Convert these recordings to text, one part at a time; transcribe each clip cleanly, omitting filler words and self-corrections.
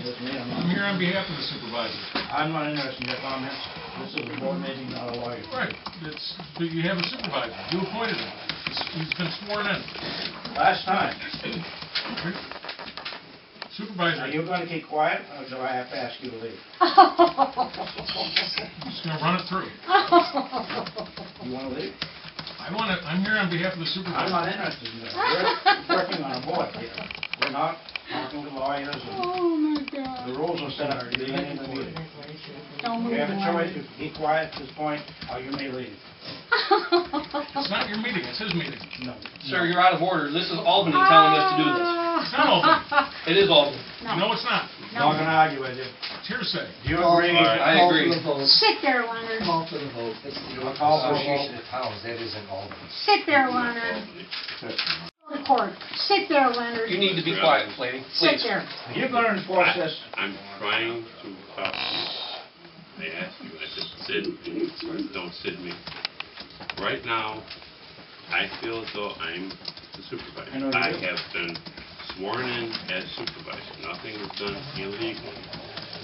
this meeting. I'm here on behalf of the supervisor. I'm not interested in your comments. This is a board meeting, not a lawyer. Right. But you have a supervisor. You appointed him. He's been sworn in. Last time. Supervisor. Are you going to keep quiet, or do I have to ask you to leave? I'm just going to run it through. You want to leave? I'm here on behalf of the supervisor. I'm not interested in that. We're working on a board here. We're not talking to lawyers. Oh my God. The rules are set up at the beginning of the meeting. Don't move. You have a choice. You can keep quiet at this point, or you may leave. It's not your meeting. It's his meeting. No. Sir, you're out of order. This is Albany telling us to do this. It's not Albany. It is Albany. No, it's not. I'm not going to argue with you. It's hearsay. Do you agree? I agree. Sit there, Leonard. Call for the vote. It's the I'll call for a Association vote. of Towns, that isn't Albany. Sit there, Leonard. Go to court. Sit there, Leonard. You need to be quiet, lady. Sit Please. there. Are you going to enforce this? I'm trying to talk to you. I asked you, I said, Sid, don't Sid me. Right now, I feel as though I'm the supervisor. I have been sworn in as supervisor. Nothing was done illegally.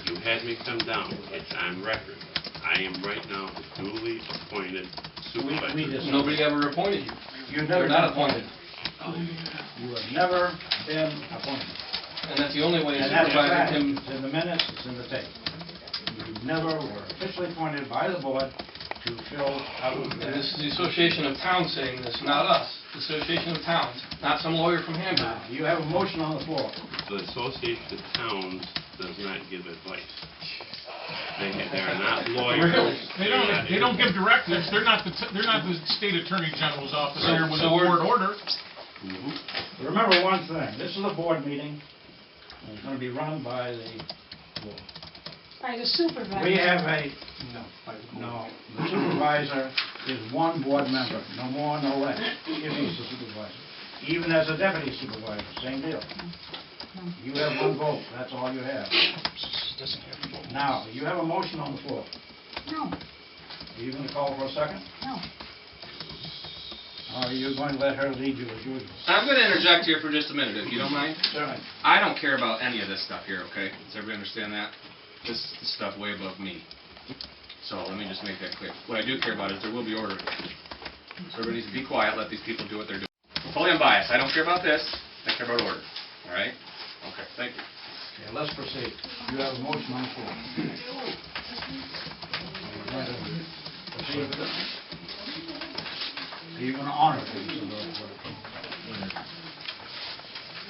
You had me come down. It's on record. I am right now the duly appointed supervisor. Nobody ever appointed you. You've never You're not been appointed. You have never been appointed. And that's the only way a And that's a supervisor fact. can... It's in the minutes, it's in the tape. You never were officially appointed by the board to fill out And this is the Association of Towns saying this, not us. The Association of Towns, not some lawyer from Hamburg. Now, you have a motion on the floor. The Association of Towns does not give advice. They are not lawyers. They don't give directives. They're not the state attorney general's office here with a board order. Remember one thing, this is a board meeting, and it's going to be run by the board. By the supervisor. We have a, no, the supervisor is one board member, no more, no less, if he's the supervisor. Even as a deputy supervisor, same deal. You have one vote, that's all you have. Now, you have a motion on the floor. No, Are you going to call for a second? no. Or are you going to let her lead you as usual? I'm going to interject here for just a minute, if you don't mind. Certainly. I don't care about any of this stuff here, okay? Does everybody understand that? This is stuff way above me. So let me just make that clear. What I do care about is there will be order. So everybody needs to be quiet, let these people do what they're doing. Fully unbiased. I don't care about this. I care about order. All right? Okay, thank you. Okay, let's proceed. You have a motion on the floor. Proceed with it. Are you going to honor things? I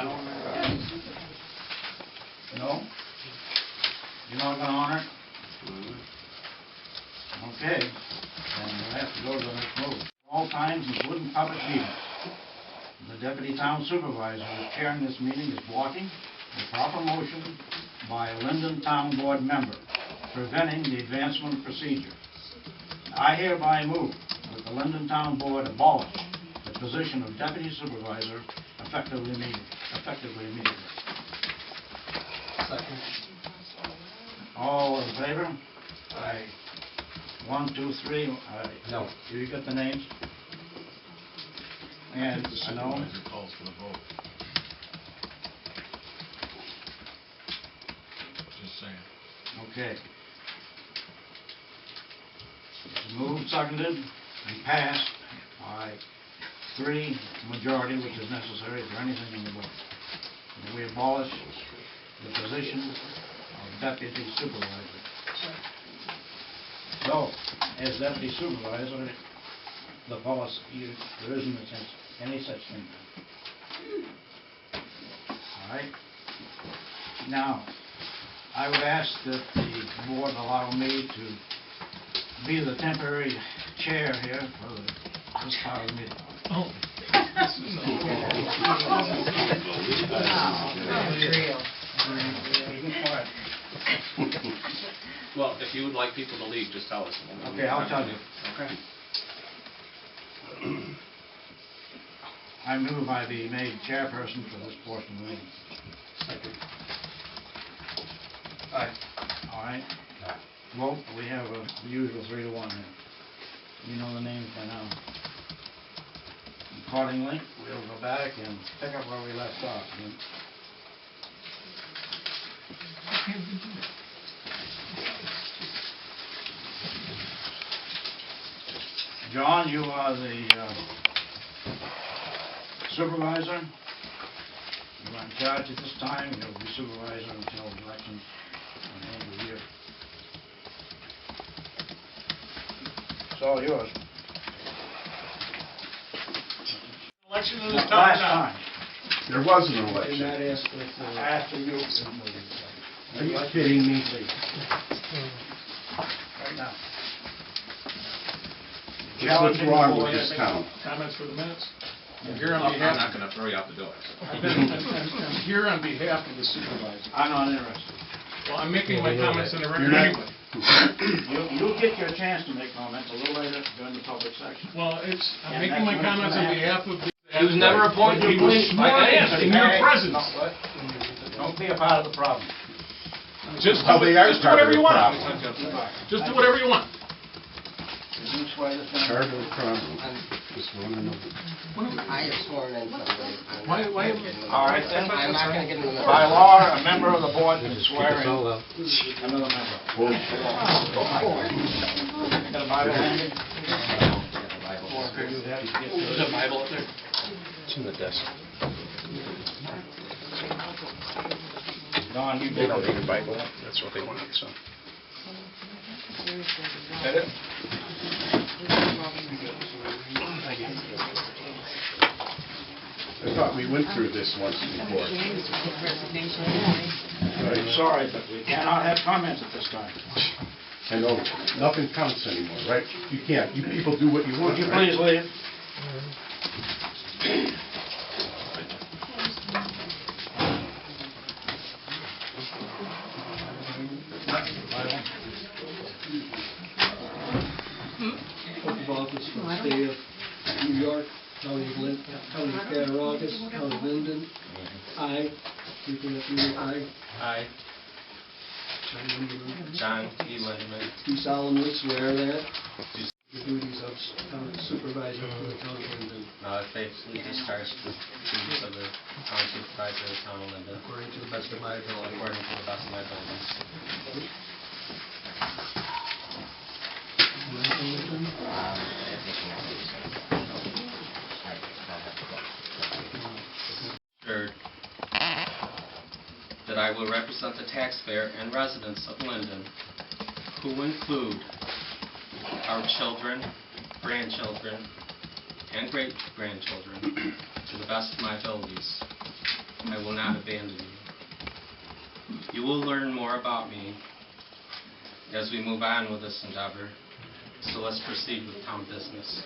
don't remember. No? You're not going to honor it? Okay. Then we'll have to go to the next move. All times, including public meetings, the deputy town supervisor who's chairing this meeting is blocking the proper motion by a Lyndon Town Board member, preventing the advancement procedure. I hereby move that the Lyndon Town Board abolish the position of deputy supervisor effectively immediately. Second. All in favor? Aye. 1, 2, 3. Aye. No. You got the names? And The I know. supervisor calls for the vote. Just saying. Okay. It's moved, seconded, and passed by 3 majority, which is necessary for anything in the book. And we abolish the position of deputy supervisor. So, as deputy supervisor, the policy, there isn't any such thing. All right? Now, I would ask that the board allow me to be the temporary chair here for this part of the meeting. Oh. Well, if you would like people to leave, just tell us. Okay, I'll tell you. Okay. I move I be made chairperson for this portion of the meeting. Aye. All right? Vote, we have the usual 3 to 1 here. You know the names by now. Accordingly, we'll go back and pick up where we left off. John, you are the supervisor. You are in charge at this time. You'll be supervisor until election at the end of the year. It's all yours. Election in this town. Last time. There was an Did election. not ask for After you. Are you kidding me? Right now. That's what's wrong with this town. Comments for the minutes? I'm here I'm on behalf, not gonna throw you out the door. I'm here on behalf of the supervisor. I'm not interested. Well, I'm making my comments in the record You're not- anyway. You'll get your chance to make comments a little later during the public section. Well, I'm And making my that's when it's comments on gonna behalf of the... He was never appointed. He was sworn in in your presence. Don't be a part of the problem. Just Well, do they are just do part of whatever the you want. problem. Just do whatever you want. Did you swear this in? Part of the problem. Just wanna know. I have sworn in somebody. Why- All right, then. I'm not gonna get into the... By law, a member of the board can swear in another member. Well, Got a Bible handy? There's a Bible up there. It's in the desk. Don, you they did don't need it. a Bible. That's what they want, so. That it? I thought we went through this once before. I'm sorry, but we cannot have comments at this time. I know, nothing counts anymore, right? You can't, you people do what you want, Would you right? please leave? Oath of office for the state of New York, County of Lynn, County of Cattaraugus, County of Lyndon. I, repeat after me, I, John E. Lindeman, do solemnly swear that the duties of town supervisor for the town of Lyndon, faithfully discharge the duties of the town supervisor of the town of Linden, according to the best of my ability. according to the best of my abilities. Third, that I will represent the taxpayer and residents of Linden, who include our children, grandchildren, and great-grandchildren, to the best of my abilities. I will not abandon you. You will learn more about me as we move on with this endeavor, so let's proceed with town business.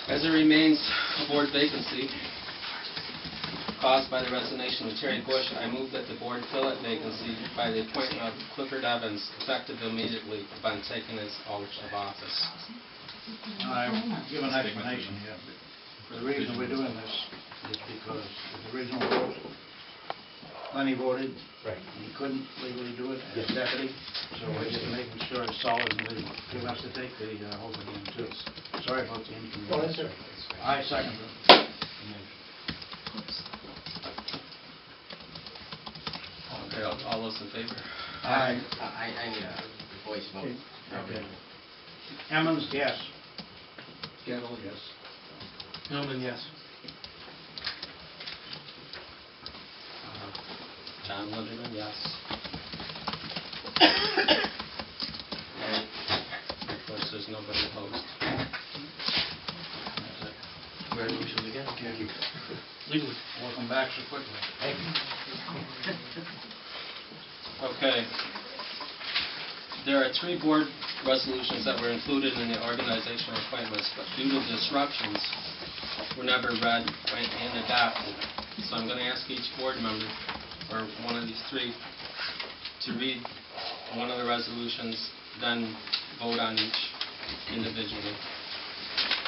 As there remains a board vacancy caused by the resignation of Terry Bush, I move that the board fill that vacancy by the appointment of Clifford Evans, effective immediately upon taking his oath of office. I'll give an explanation here. The reason we're doing this is because the original vote, Lenny voted. Right. He couldn't legally do it as deputy, so we're just making sure it's solid and legal. He'll have to take the oath again, too. Sorry about the inconvenience. Oh, that's all right. I second it. Okay, all those in favor? Aye. I need a voice vote. Okay. Emmons, yes. Gettle, yes. Hillman, yes. John Linderman, yes. And of course, there's nobody opposed. That's it. Resolutions again? Thank you. Legally. Welcome back so quickly. Thank you. Okay. There are 3 board resolutions that were included in the organizational appointments, but due to disruptions, were never read and adopted. So I'm going to ask each board member, or one of these 3, to read one of the resolutions, then vote on each individually.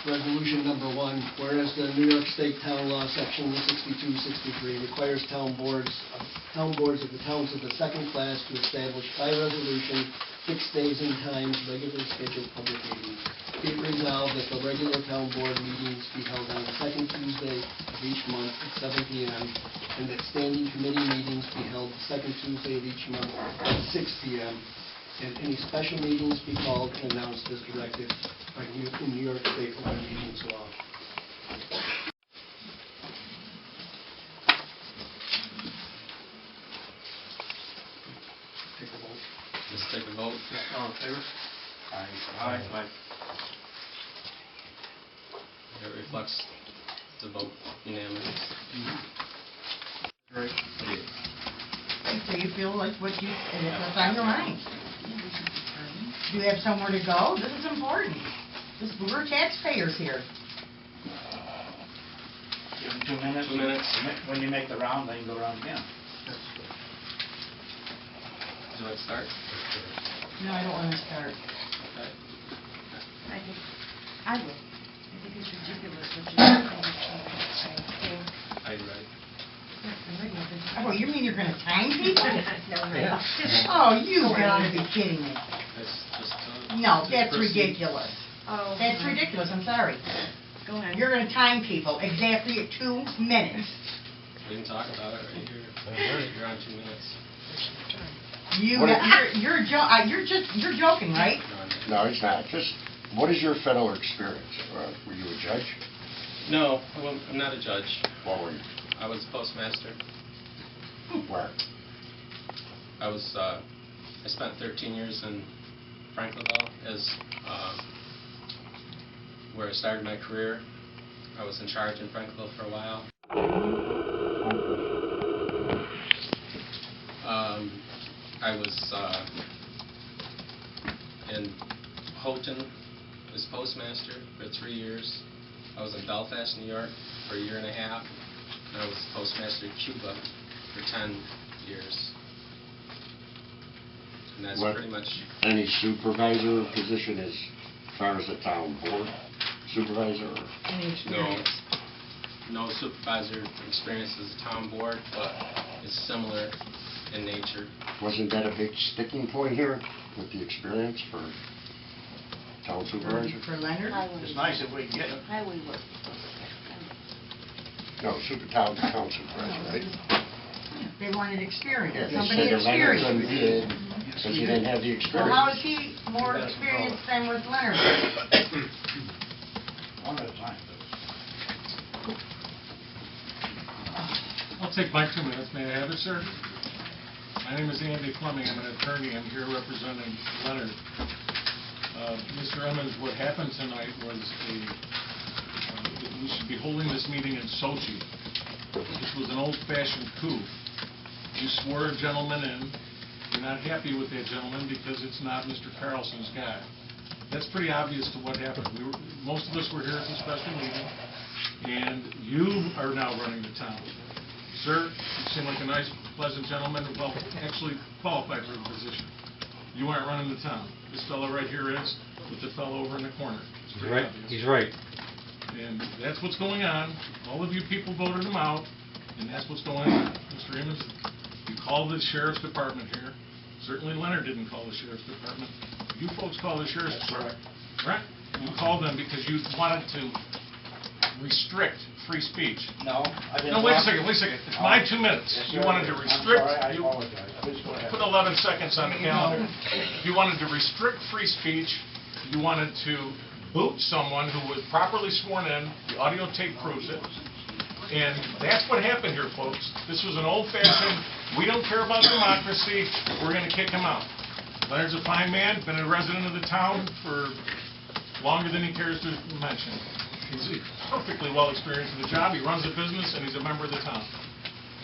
Resolution number 1, whereas the New York State Town Law, Section 6263, requires town boards of the towns of the second class to establish by resolution fixed days and times, regularly scheduled public meetings. Be it resolved that the regular town board meetings be held on the second Tuesday of each month at 7 p.m., and that standing committee meetings be held the second Tuesday of each month at 6 p.m., and any special meetings be called and announced as directed by New York State Open Meetings Law. Take a vote. Let's take a vote. All in favor? Aye. It reflects the vote unanimous. Right. So you feel like what's on your mind. Do you have somewhere to go? This is important. We're taxpayers here. Give them 2 minutes. 2 minutes. When you make the round, then you go around again. Would you like to start? No, I don't want to start. Okay. I would. I think it's ridiculous what you're saying. Are you ready? Oh, you mean you're going to time people? No. Oh, you gotta be kidding me. No, that's ridiculous. Oh. That's ridiculous, I'm sorry. Go ahead. You're going to time people exactly at 2 minutes. We can talk about it right here. You're on 2 minutes. You're joking, right? No, he's not. Just, what is your federal experience? Were you a judge? No, I'm not a judge. What were you? I was a postmaster. Where? I spent 13 years in Franklinville as where I started my career. I was in charge in Franklinville for a while. I was in Houghton as postmaster for 3 years. I was in Belfast, New York for 1.5 years. And I was postmaster in Cuba for 10 years. And that's pretty much... Any supervisor position as far as the town board supervisor? Or? Any experience? No supervisor experience as a town board, but it's similar in nature. Wasn't that a big sticking point here with the experience for town supervisor? For Leonard? It's nice if we can get it. Highway work. No, town supervisor, right? They wanted experience, Yeah, they somebody said that Leonard experienced. did, because he didn't have the experience. Well, how is he more experienced than with Leonard? One at a time. I'll take my 2 minutes. May I have it, sir? My name is Andy Fleming. I'm an attorney. I'm here representing Leonard. Mr. Emmons, what happened tonight was we should be holding this meeting in Sochi. This was an old-fashioned coup. You swore a gentleman in. You're not happy with that gentleman because it's not Mr. Carlson's guy. That's pretty obvious to what happened. Most of us were here at the special meeting, and you are now running the town. Sir, you seem like a nice, pleasant gentleman, well, actually qualified for the position. You aren't running the town. This fellow right here is, with the fellow over in the corner. It's pretty obvious. He's right. And that's what's going on. All of you people voted him out, and that's what's going on. Mr. Emmons, you called the sheriff's department here. Certainly Leonard didn't call the sheriff's department. You folks called the sheriff's department. Right? You called them because you wanted to restrict free speech. No, I didn't. No, wait a second. It's my 2 minutes. Yes, You sir. wanted to restrict. I'm sorry, I apologize. Please go ahead. Put 11 seconds on the calendar. You wanted to restrict free speech. You wanted to boot someone who was properly sworn in. The audio tape proves it. And that's what happened here, folks. This was an old-fashioned, we don't care about democracy, we're going to kick him out. Leonard's a fine man, been a resident of the town for longer than he cares to mention. He's perfectly well experienced in the job. He runs a business, and he's a member of the town.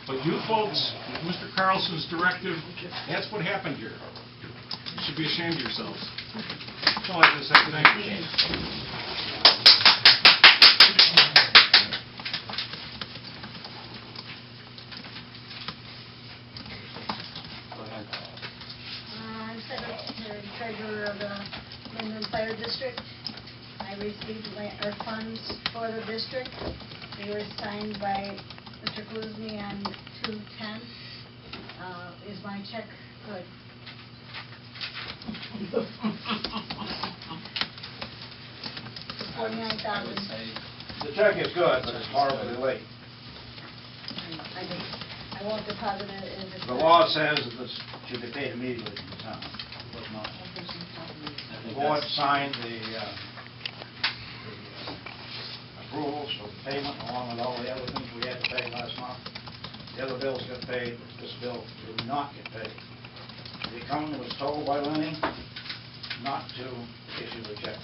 But you folks, with Mr. Carlson's directive, that's what happened here. You should be ashamed of yourselves. That's all I have to say. Thank you. Go ahead. I'm Secretary Treasurer of the Lyndon Fire District. I received funds for the district. They were signed by Mr. Gluzny on 2/10. Is my check good? I would say, The check is good, but it's horribly late. I won't deposit it in the... The law says that this should be paid immediately to the town. It was not. I The think board that's, signed the approvals for the payment along with all the other things we had to pay last month. The other bills got paid, but this bill did not get paid. The accountant was told by Lenny not to issue the check,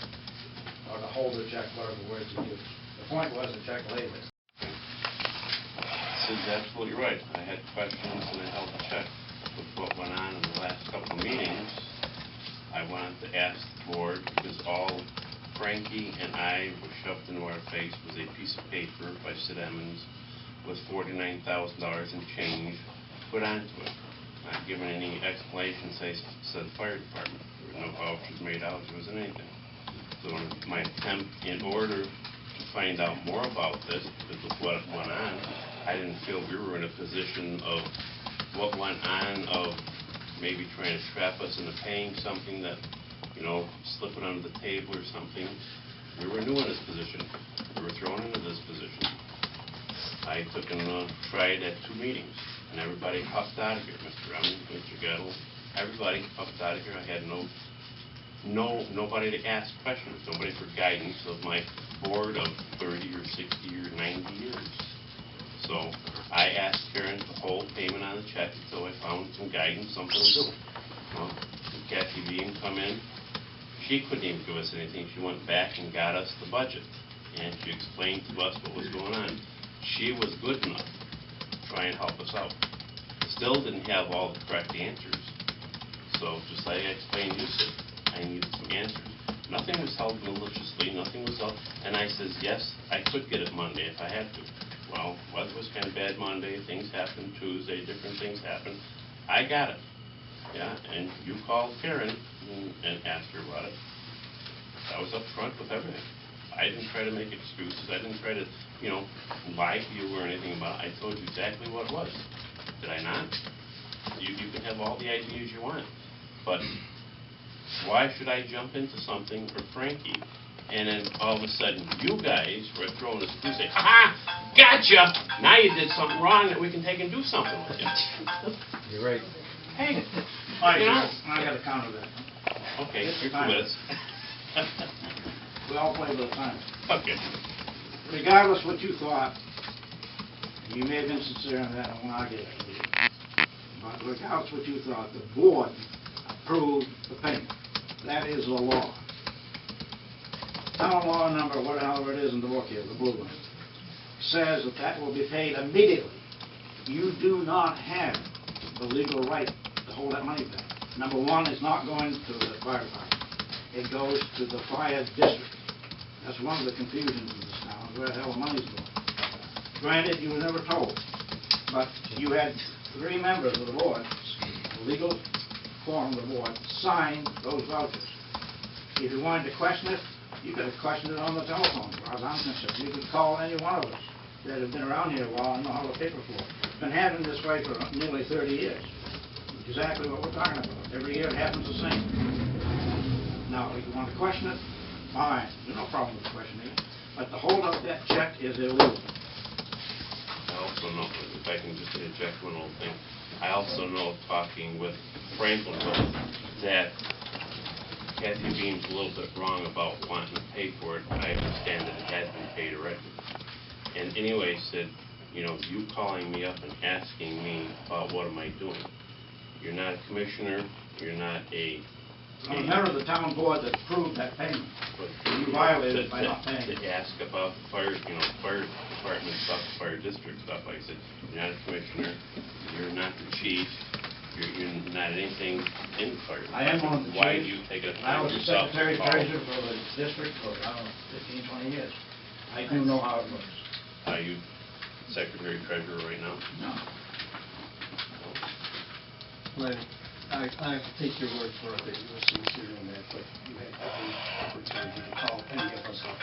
or to hold the check, whatever words he used. The point was the check laid there. Sid's absolutely right. I had questions and I held the check. With what went on in the last couple of meetings, I wanted to ask the board, because all Frankie and I were shoved into our face was a piece of paper by Sid Emmons with $49,000 in change put onto it. Not given any explanation, said fire department. There were no vouchers made out, there wasn't anything. So in my attempt, in order to find out more about this, because of what went on, I didn't feel we were in a position of what went on, of maybe trying to trap us into paying something that, slip it under the table or something. We were new in this position. We were thrown into this position. I took and tried at 2 meetings, and everybody huffed out of here. Mr. Emmons, Mr. Gettle, everybody huffed out of here. I had nobody to ask questions, nobody for guidance of my board of 30 or 60 or 90 years. So I asked Karen to hold payment on the check until I found some guidance, something to do. Well, Kathy Beam come in. She couldn't even give us anything. She went back and got us the budget, and she explained to us what was going on. She was good enough to try and help us out. Still didn't have all the correct answers. So just like I explained, you said, I needed some answers. Nothing was held maliciously, nothing was held, and I says, yes, I could get it Monday if I had to. Well, weather was kind of bad Monday, things happened Tuesday, different things happened. I got it, yeah, and you called Karen and asked her about it. I was up front with everything. I didn't try to make excuses, I didn't try to, lie to you or anything about it. I told you exactly what it was. Did I not? You can have all the ideas you want, but why should I jump into something for Frankie, and then all of a sudden you guys were throwing a screw and say, "Ha! Gotcha! Now you did something wrong that we can take and do something with you." You're right. Hey, all right, I got to counter that. Okay, you're 2 minutes. We all play both times. Okay. Regardless what you thought, you may have been sincere in that, I won't argue that with you. But regardless what you thought, the board approved the payment. That is the law. Town law number, whatever it is in the book here, the blue one, says that will be paid immediately. You do not have the legal right to hold that money back. Number one, it's not going to the fire department. It goes to the fire district. That's one of the confusions in this town, where the hell the money's going. Granted, you were never told, but you had 3 members of the board, the legal form of the board, sign those vouchers. If you wanted to question it, you could have questioned it on the telephone, as far as I'm concerned. You could call any one of us that have been around here a while and know how the paper flows. It's been happening this way for nearly 30 years. Exactly what we're talking about. Every year it happens the same. Now, if you want to question it, fine. There's no problem with questioning it. But to hold up that check is illegal. I also know, if I can just interject one little thing, I also know, talking with Franklin, that Kathy Beam's a little bit wrong about wanting to pay for it. I understand that it has been paid already. And anyway, said, you calling me up and asking me about what am I doing. You're not a commissioner, you're not a... I'm a member of the town board that approved that payment. You violated it by not paying it. To ask about the fire, fire department stuff, fire district stuff. I said, you're not a commissioner, you're not the chief, you're not anything in the fire department. I am one of the chiefs. Why do you take it I upon was the yourself? secretary treasurer for the district for, 15, 20 years. I do know how it works. Are you secretary treasurer right now? No. Lenny, I have to take your word for it that you were sincere in that, but you had every opportunity to call any of us up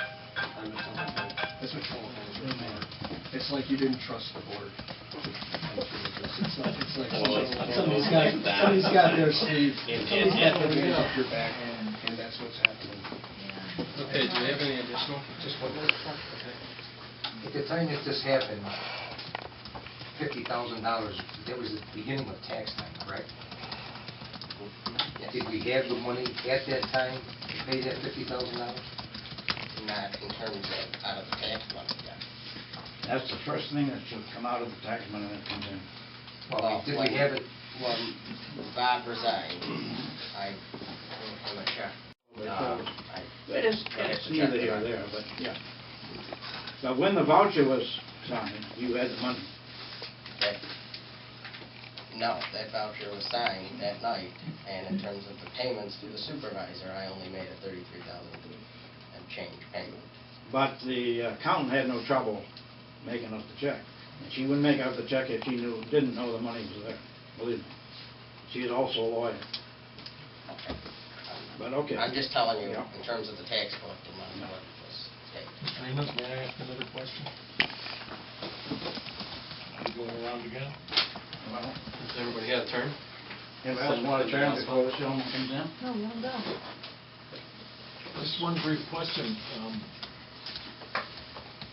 on the telephone. That's what telephones are for. It's like you didn't trust the board. It's like somebody's got their sleeve, somebody's got their hands up your back, and that's what's happening. Okay, do you have any additional? Just one more. Okay. At the time that this happened, $50,000, that was the beginning of tax time, correct? Did we have the money at that time to pay that $50,000? Not in terms of out of the tax money, yeah. That's the first thing that should come out of the tax money that comes in. Well, did we have it? When Bob resigned, I wrote him a check. It's neither here nor there, but yeah. But when the voucher was signed, you had the money. No, that voucher was signed that night, and in terms of the payments to the supervisor, I only made a $33,000 and change payment. But the accountant had no trouble making us the check. And she wouldn't make out the check if she didn't know the money was there. Believe me. She is also a lawyer. Okay. But okay. I'm just telling you, Yeah. in terms of the tax book, the money was paid. Mr. Amos, may I ask another question? Are you going around again? Well, Has everybody had a turn? anybody else want to turn before the gentleman comes in? No, no, no. Just one brief question.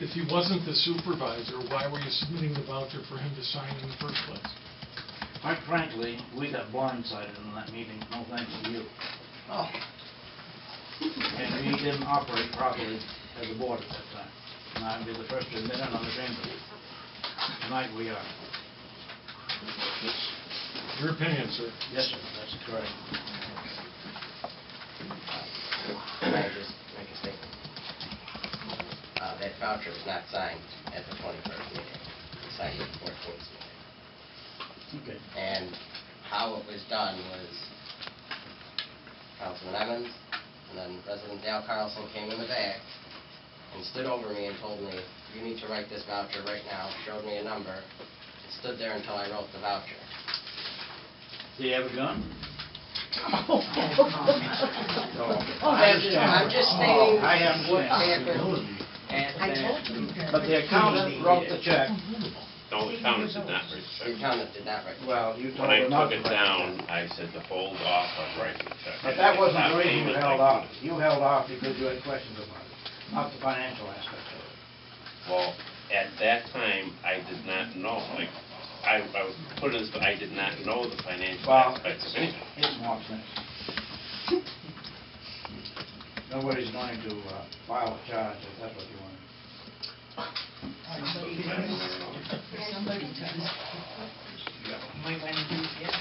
If he wasn't the supervisor, why were you submitting the voucher for him to sign in the first place? Quite frankly, we got blindsided in that meeting, no thanks to you. Oh. And we didn't operate properly as a board at that time. And I'd be the first to admit it, and I'm ashamed of it. Tonight we are. Your opinion, sir. Yes, sir, that's correct. Can I just make a statement? That voucher was not signed at the 21st meeting. It was signed at the 14th meeting. Okay. And how it was done was Councilman Emmons and then President Dale Carlson came in the back and stood over me and told me, you need to write this voucher right now, showed me a number, and stood there until I wrote the voucher. Do you have a gun? Oh, that's I'm just stating I what understand. happened. I told you. But the accountant wrote the check. No, the accountant did not write the The check. accountant did not write. Well, you told When I her not took to it write the down, check. I said to hold off on writing the check. But that wasn't Not the reason you payment held like- off. You held off because you had questions about it, not the financial aspect of it. Well, at that time, I did not know, like, I was put as, I did not know the financial Well, aspects of anything. it's more expensive. Nobody's going to file a charge if that's what you want. Somebody I does. never know. Somebody does. Might want to do it, yeah.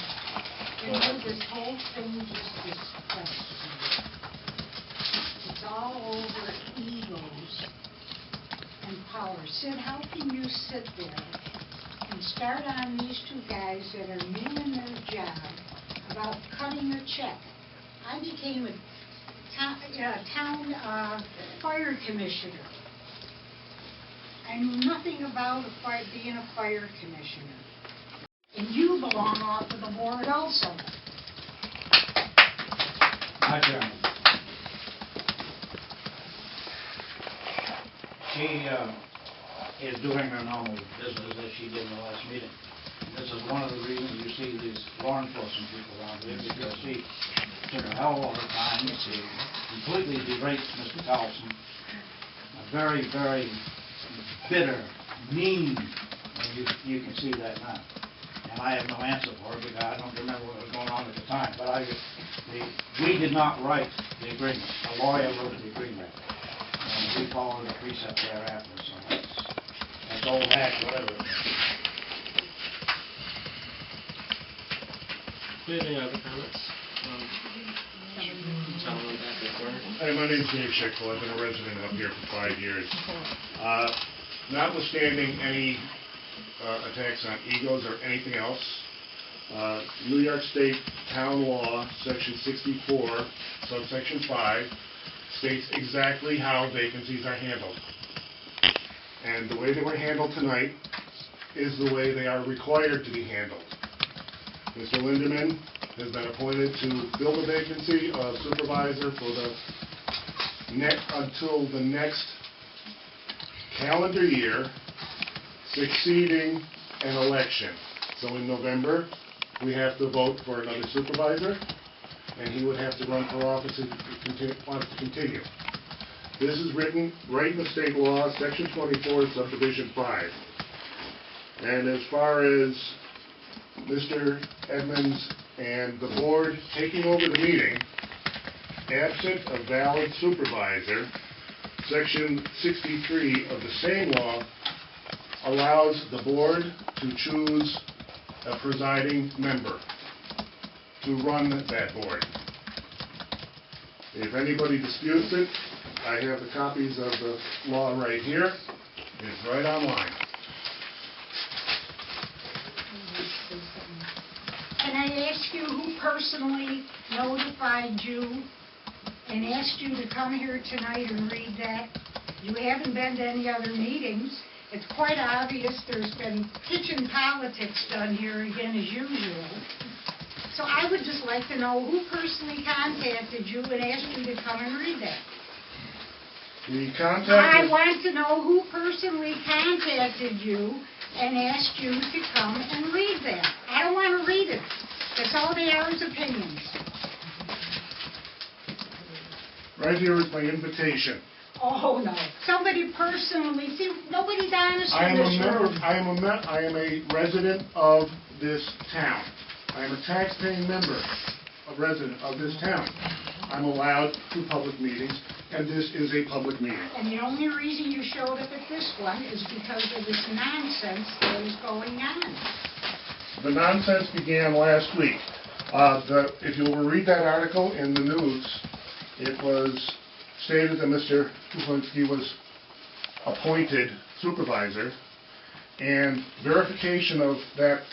You know, this whole thing just is questionable. It's all over egos and power. Sid, how can you sit there and start on these two guys that are new in their job about cutting a check? I became a town fire commissioner. I knew nothing about being a fire commissioner. And you belong off of the board also. My turn. She is doing her normal business as she did in the last meeting. This is one of the reasons you see these law enforcement people around here, because she took a hell of a time to completely berate Mr. Carlson. A very, very bitter, mean, and you can see that now. And I have no answer for her because I don't remember what was going on at the time. But we did not write the agreement. A lawyer wrote the agreement. And we followed the precept thereafter. So that's old hat, whatever it is. Any other comments? Gentleman back in the corner. Hi, my name's Dave Schickle. I've been a resident up here for 5 years. Notwithstanding any attacks on egos or anything else, New York State Town Law, Section 64, subsection 5, states exactly how vacancies are handled. And the way they were handled tonight is the way they are required to be handled. Mr. Lindeman has been appointed to fill the vacancy of supervisor for the until the next calendar year succeeding an election. So in November, we have to vote for another supervisor, and he would have to run for office if he wants to continue. This is written right in the state law, Section 24, Subdivision 5. And as far as Mr. Edmonds and the board taking over the meeting, absent a valid supervisor, Section 63 of the same law allows the board to choose a presiding member to run that board. If anybody disputes it, I have the copies of the law right here. It's right online. Can I ask you who personally notified you and asked you to come here tonight and read that? You haven't been to any other meetings. It's quite obvious there's been kitchen politics done here again as usual. So I would just like to know who personally contacted you and asked you to come and read that. I want to know who personally contacted you and asked you to come and read that. I don't want to read it. That's all they are is opinions. Right here is my invitation. Oh, no. Somebody personally, see, nobody's honest in this room. I am a resident of this town. I am a tax-paying member, a resident of this town. I'm allowed to public meetings, and this is a public meeting. And the only reason you showed up at this one is because of this nonsense that is going on. The nonsense began last week. If you will read that article in the news, it was stated that Mr. Kulinski was appointed supervisor, and verification of that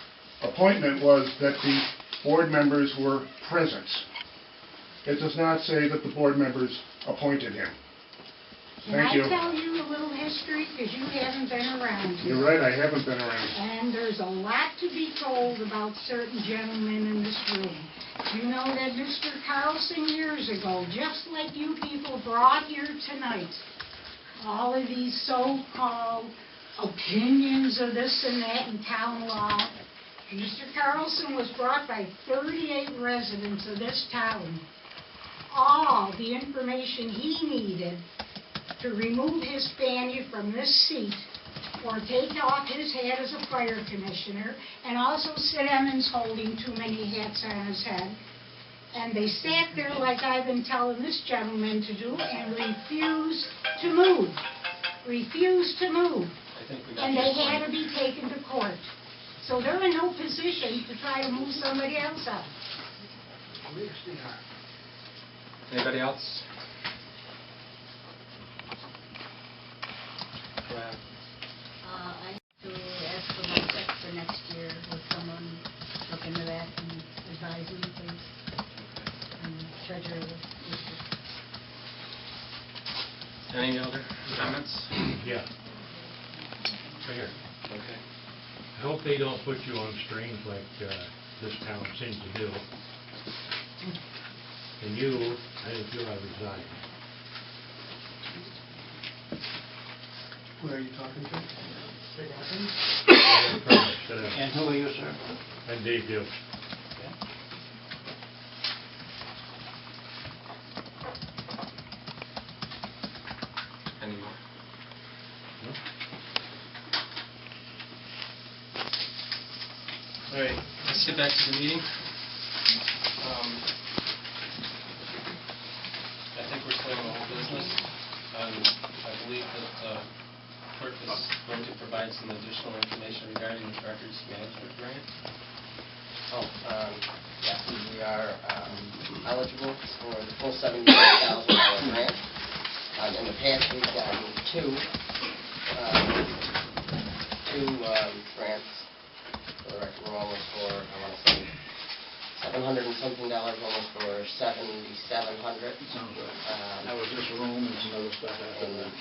appointment was that the board members were present. It does not say that the board members appointed him. Thank you. Can I tell you a little history? Because you haven't been around here. You're right, I haven't been around. And there's a lot to be told about certain gentlemen in this room. You know that Mr. Carlson years ago, just like you people brought here tonight, all of these so-called opinions of this and that in town law, Mr. Carlson was brought by 38 residents of this town. All the information he needed to remove his family from this seat or take off his hat as a fire commissioner, and also Sid Emmons holding too many hats on his head. And they sat there like I've been telling this gentleman to do and refused to move. Refused to move. And they had to be taken to court. So they're in no position to try to move somebody else out. Anybody else? I need to ask for my check for next year. Will someone look into that and advise me, please? And treasurer of the district. Any other comments? Yeah. Right here. Okay. I hope they don't put you on strings like this town seems to do. And you, I think you ought to resign. Where are you talking to? And who are you, sir? And Dave Gill. Any more? No? All right, let's get back to the meeting. I think we're still in the whole business. I believe that the clerk is going to provide some additional information regarding the records management grant. Yes, we are eligible for the full $75,000 grant. In the past, we've gotten two grants. The record were almost for, I want to say, $700 and something, almost for $7,700. That was just room and some other stuff after In that.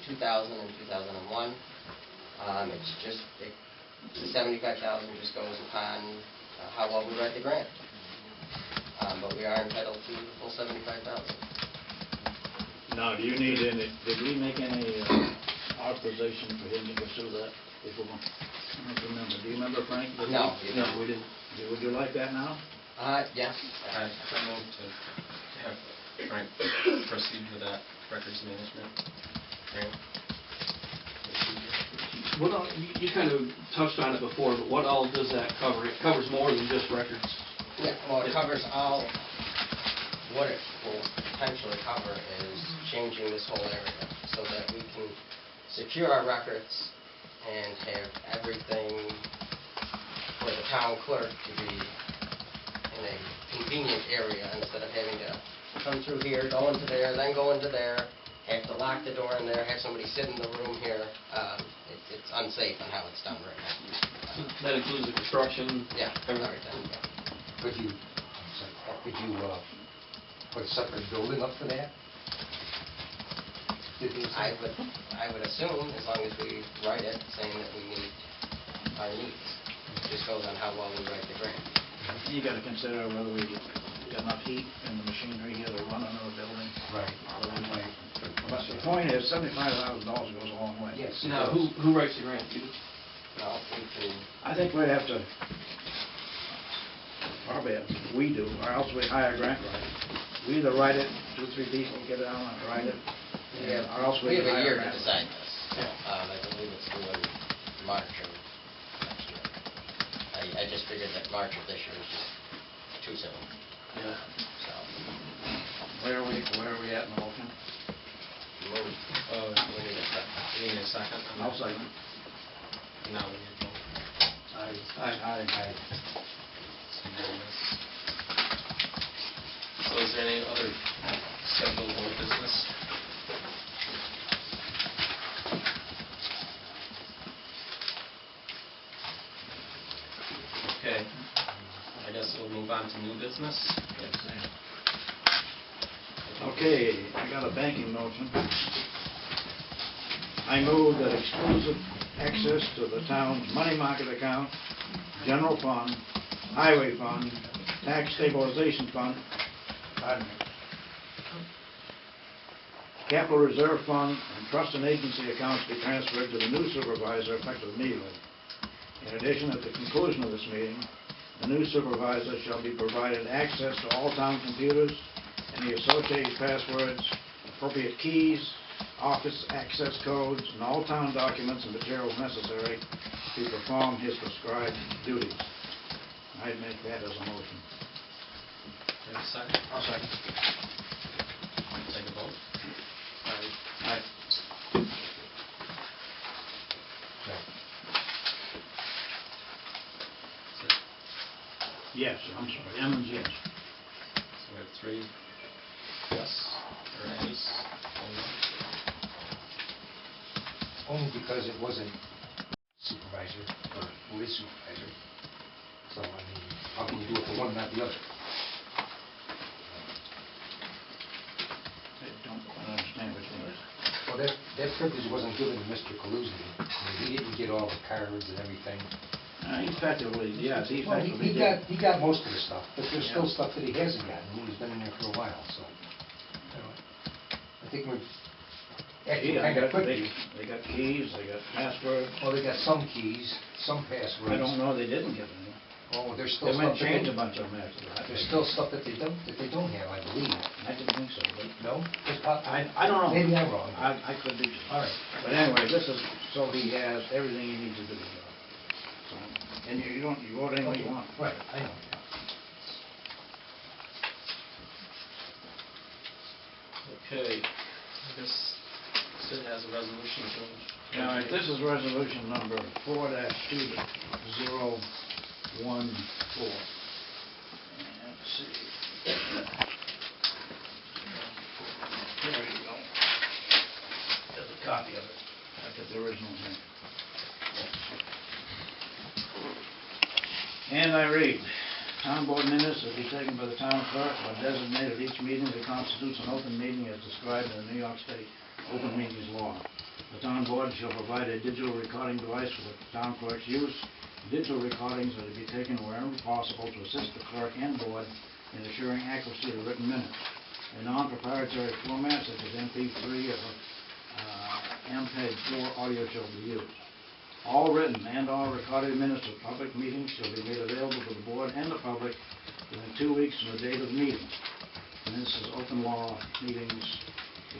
2000 and 2001. It's just, the $75,000 just goes upon how well we write the grant. But we are entitled to the full $75,000. Now, do you need any, did we make any authorization for him to pursue that before? I don't remember. Do you remember, Frank? Did we- No. No, we didn't. Would you like that now? Yes. I move to have Frank proceed with that records management grant. What all, you kind of touched on it before, but what all does that cover? It covers more than just records. Yeah, well, it covers all, what it will potentially cover is changing this whole area so that we can secure our records and have everything for the town clerk to be in a convenient area instead of having to come through here, go into there, then go into there, have to lock the door in there, have somebody sit in the room here. It's unsafe on how it's done right now. That includes the construction? Yeah, everything, yeah. Could you put a separate building up for that? I would assume, as long as we write it saying that we need our needs. It just goes on how well we write the grant. You gotta consider whether we got enough heat in the machinery here to run another building. Right. But the point is, $75,000 goes a long way. Yes. Now, who writes the grant? You? No, we can, I think we have to, probably we do, or else we hire a grant writer. We either write it, 2 or 3 people get it down and write it, or else we we have a hire year a to grant decide writer. this. I believe it's due in March of next year. I just figured that March of this year is just too soon. Yeah. So, Where are we at in the motion? we need a second. You need a second? I'll second. Now we need to vote. Aye. So is there any other scheduled board business? Okay, I guess we'll move on to new business. Okay, I got a banking motion. I move that exclusive access to the town's money market account, general fund, highway fund, tax stabilization fund, capital reserve fund, and trust and agency accounts be transferred to the new supervisor effective immediately. In addition, at the conclusion of this meeting, the new supervisor shall be provided access to all town computers, any associated passwords, appropriate keys, office access codes, and all town documents and materials necessary to perform his prescribed duties. I'd make that as a motion. Have a second? I'll second. Take a vote. Aye. Yes, I'm sorry, Emmons, yes. So we have 3 yes, or ayes, Only because it wasn't supervisor, or who is supervisor. So, I mean, how can you do it for one, not the other? I don't understand what you mean. Well, that privilege wasn't given to Mr. Calusi. I mean, he didn't get all the cards and everything. Effectively, yes, he Well, effectively did. he got most of the stuff, but there's still Yeah. stuff that he hasn't gotten. He's been in there for a while, so. I think we've actually Yeah, kind of quickly. they got keys, they got passwords. Well, they got some keys, some passwords. I don't know, they didn't get any. Oh, there's They still might stuff. change a bunch of them after that. There's still stuff that they don't have, I believe. I didn't think so, but. No? I don't know. Maybe I'm wrong. I could be. All right. But anyway, this is, so he has everything he needs to do the job. So, and you vote any way you want. Right, I know. Okay, I guess Sid has a resolution to. All right, this is resolution number 4-2014. Let's see. There you go. There's a copy of it. That's the original thing. And I read, town board minutes will be taken by the town clerk or designated each meeting that constitutes an open meeting as described in the New York State Open Meetings Law. The town board shall provide a digital recording device for the town clerk's use Digital recordings are to be taken wherever possible to assist the clerk and board in assuring accuracy of written minutes. A non-proprietary format such as MP3 or MPEG-4 audio shall be used. All written and/or recorded minutes of public meetings shall be made available to the board and the public within 2 weeks from the date of the meeting. And this is open law meetings,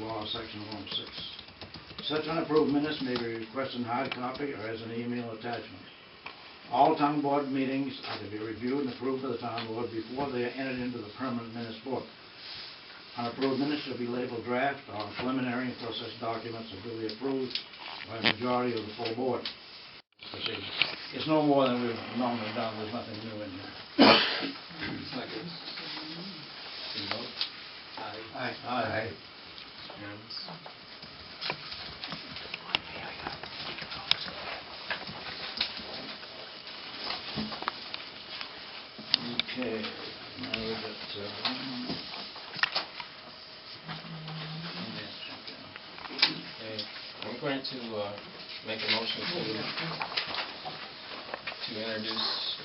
law section 106. Such unapproved minutes may be requested in hard copy or as an email attachment. All town board meetings are to be reviewed and approved by the town board before they are entered into the permanent minutes book. Unapproved minutes shall be labeled draft or preliminary until such documents are duly approved by a majority of the full board. It's no more than we've normally done. There's nothing new in there. Second. Can you vote? Aye. Aye. Unanimous. Okay, now we got, Okay, I'm going to make a motion to introduce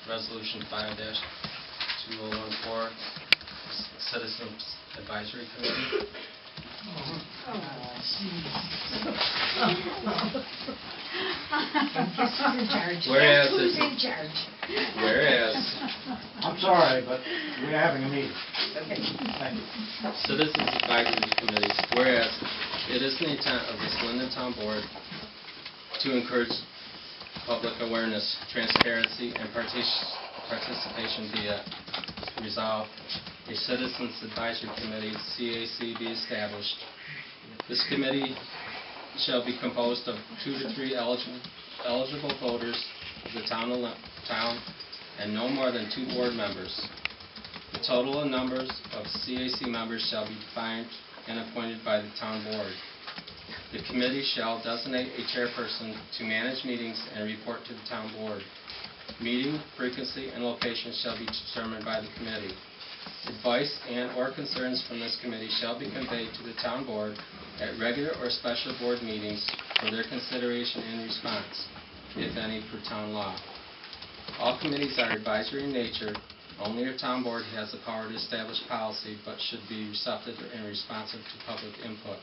Resolution 5-2014, Citizens Advisory Committee. Whereas Who's it's- in charge? Whereas I'm sorry, but we're having a meeting. Thank you. Citizens Advisory Committee, whereas it is the intent of this Lyndon Town Board to encourage public awareness, transparency, and participation via resolve a Citizens Advisory Committee, CAC, be established. This committee shall be composed of 2 to 3 eligible voters of the town and no more than 2 board members. The total numbers of CAC members shall be defined and appointed by the town board. The committee shall designate a chairperson to manage meetings and report to the town board. Meeting frequency and location shall be determined by the committee. Advice and/or concerns from this committee shall be conveyed to the town board at regular or special board meetings for their consideration and response, if any, per town law. All committees are advisory in nature. Only your town board has the power to establish policy, but should be receptive and responsive to public input.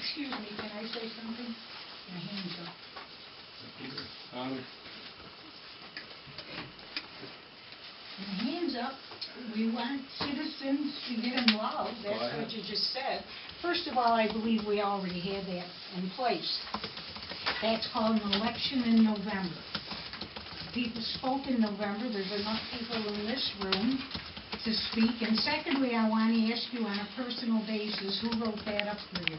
Excuse me, can I say something? My hand's up. My hand's up. We want citizens to get involved, Go that's ahead. what you just said. First of all, I believe we already had that in place. That's called an election in November. People spoke in November, there's enough people in this room to speak. And secondly, I want to ask you on a personal basis, who wrote that up for you?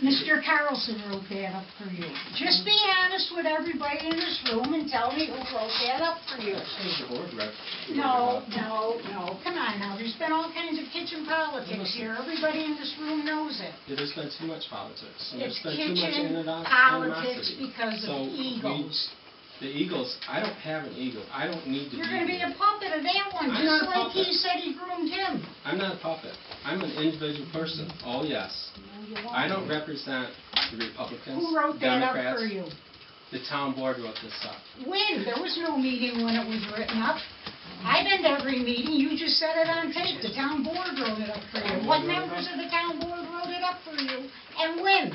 Mr. Carlson wrote that up for you. Just be honest with everybody in this room and tell me who wrote that up for you. The board rep. No, come on now, there's been all kinds of kitchen politics here, everybody in this room knows it. There's been too much politics. And It's there's been too much kitchen animosity. politics because So of egos. The egos, I don't have an ego. I don't need to You're be gonna be here. a puppet of that one, I'm just not a like he puppet. said he groomed him. I'm not a puppet. I'm an individual person. Oh, yes. No, you won't. I don't represent the Republicans, Who wrote that up Democrats. for you? The town board wrote this up. When? There was no meeting when it was written up. I've been to every meeting, you just said it on tape, the town board wrote it up for you. What members of the town board wrote it up for you, and when?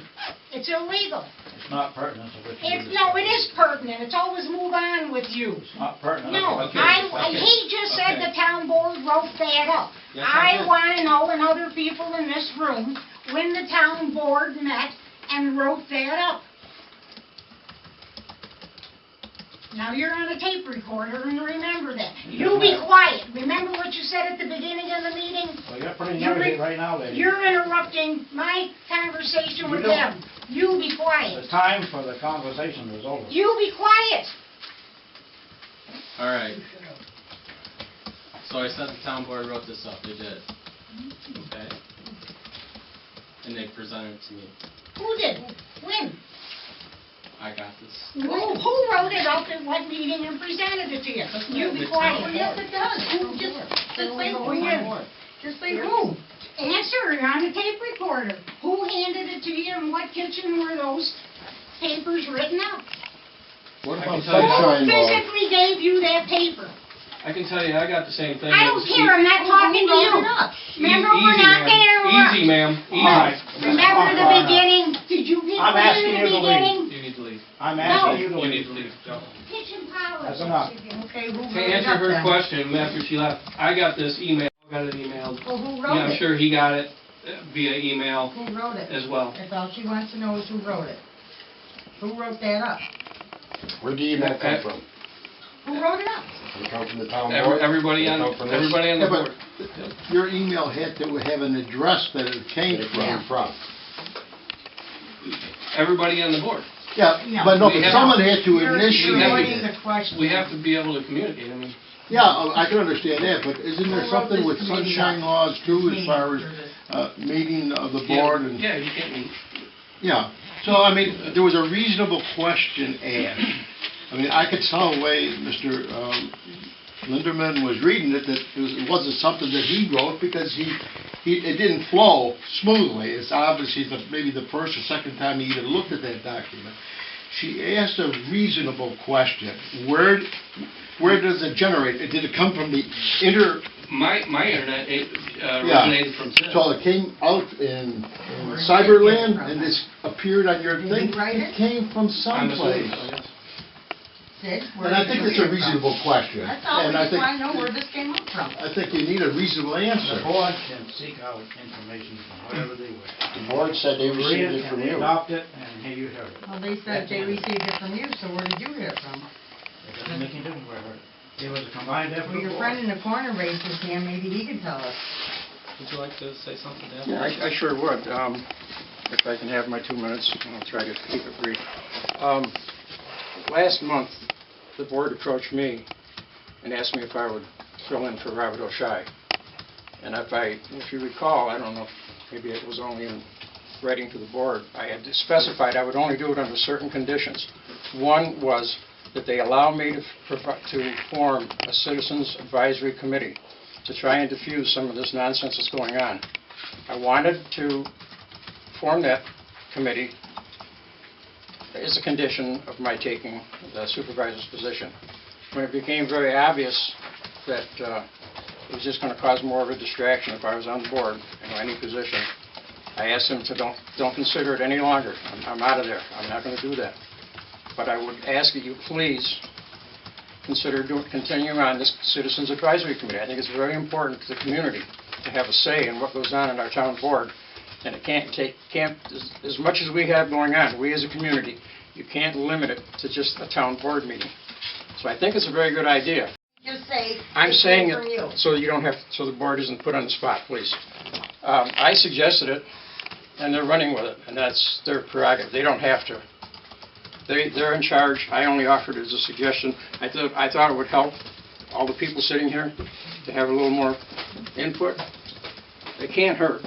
It's illegal. It's not pertinent to what you It's, do. no, it is pertinent, it's always move on with you. It's not pertinent. No, Okay. he just said Okay. the town board wrote that up. Yes, I I did. wanna know, and other people in this room, when the town board met and wrote that up. Now, you're on a tape recorder, and remember that. You be quiet. Remember what you said at the beginning of the meeting? Well, you're pretty You're noisy re- right now, lady. You're interrupting my conversation You with don't- them. You be The quiet. time for the conversation is over. You be quiet. All right. So I said the town board wrote this up. They did. Okay. And they presented it to me. Who did? When? I got this. Who wrote it up at what meeting and presented it to you? You be The quiet. town Yes, it does. Who just like who? Just like who? Answer it on the tape recorder. Who handed it to you and what kitchen were those papers written up? What I about can tell you- sunshine Who law? physically gave you that paper? I can tell you, I got the same thing. I don't care, I'm not talking to you. Remember, we're not gonna interrupt. Easy, ma'am, All easy. right. Remember the beginning? Did you people I'm asking hear the you to leave. beginning? You need to leave. I'm asking you to You leave. need to leave. Go. Kitchen power. That's enough. Okay, who wrote To it answer up her then? question, after she left, I got this email, got it emailed. Well, who Yeah, wrote I'm it? sure he got it via email Who wrote it? as well. That's all she wants to know is who wrote it. Who wrote that up? Where'd the email come from? Who wrote it up? Did it come from the town board? Everybody Did it on, come from this? everybody on the board. Your email had to have an address that it came Did it from. come from? Everybody on the board. Yeah, No. but no, We but have- someone had to You're initiate. avoiding the question. We have to be able to communicate, I mean. Yeah, I can understand that, but isn't there Who wrote something this with committee sunshine up? laws too, as Meeting far as, for this. meeting of the board and? Yeah, you can't meet. Yeah, so I mean, there was a reasonable question asked. I mean, I could tell the way Mr. Linderman was reading it, that it wasn't something that he wrote, because it didn't flow smoothly. It's obviously maybe the first or second time he even looked at that document. She asked a reasonable question. Where does it generate? Did it come from the My internet originated from Tim. So it came out in Cyberland, and this appeared on your Did thing? you write it? It came from I'm someplace. assuming so, yes. Sid, where And I did think you it's get a it from? reasonable question. That's all, we And I just think, want to know where this came up from. I think you need a reasonable The answer. board can seek out information from wherever they wish. The board said they Read received it from and you. adopt it, and here you heard it. Well, they said they received it from you, so where did you hear it from? It doesn't make any difference where I heard it. It was a combined effort. Well, your of friend both. in the corner raised his hand, maybe he can tell us. Would you like to say something, Dan? Yeah, I sure would. If I can have my 2 minutes, I'll try to keep it brief. Last month, the board approached me and asked me if I would fill in for Robert O'Shea. And if you recall, I don't know, maybe it was only in writing to the board, I had specified I would only do it under certain conditions. One was that they allow me to form a citizens advisory committee to try and diffuse some of this nonsense that's going on. I wanted to form that committee as a condition of my taking the supervisor's position. When it became very obvious that it was just going to cause more of a distraction if I was on the board in any position, I asked them to don't consider it any longer. I'm out of there. I'm not going to do that. But I would ask that you please consider continuing on this Citizens Advisory Committee. I think it's very important to the community to have a say in what goes on in our town board. And it can't, as much as we have going on, we as a community, you can't limit it to just a town board meeting. So I think it's a very good idea. Just say. I'm it saying came from you. it so you don't have, so the board isn't put on the spot, please. I suggested it, and they're running with it, and that's their prerogative. They don't have to. They're in charge. I only offered it as a suggestion. I thought it would help all the people sitting here to have a little more input. It can't hurt.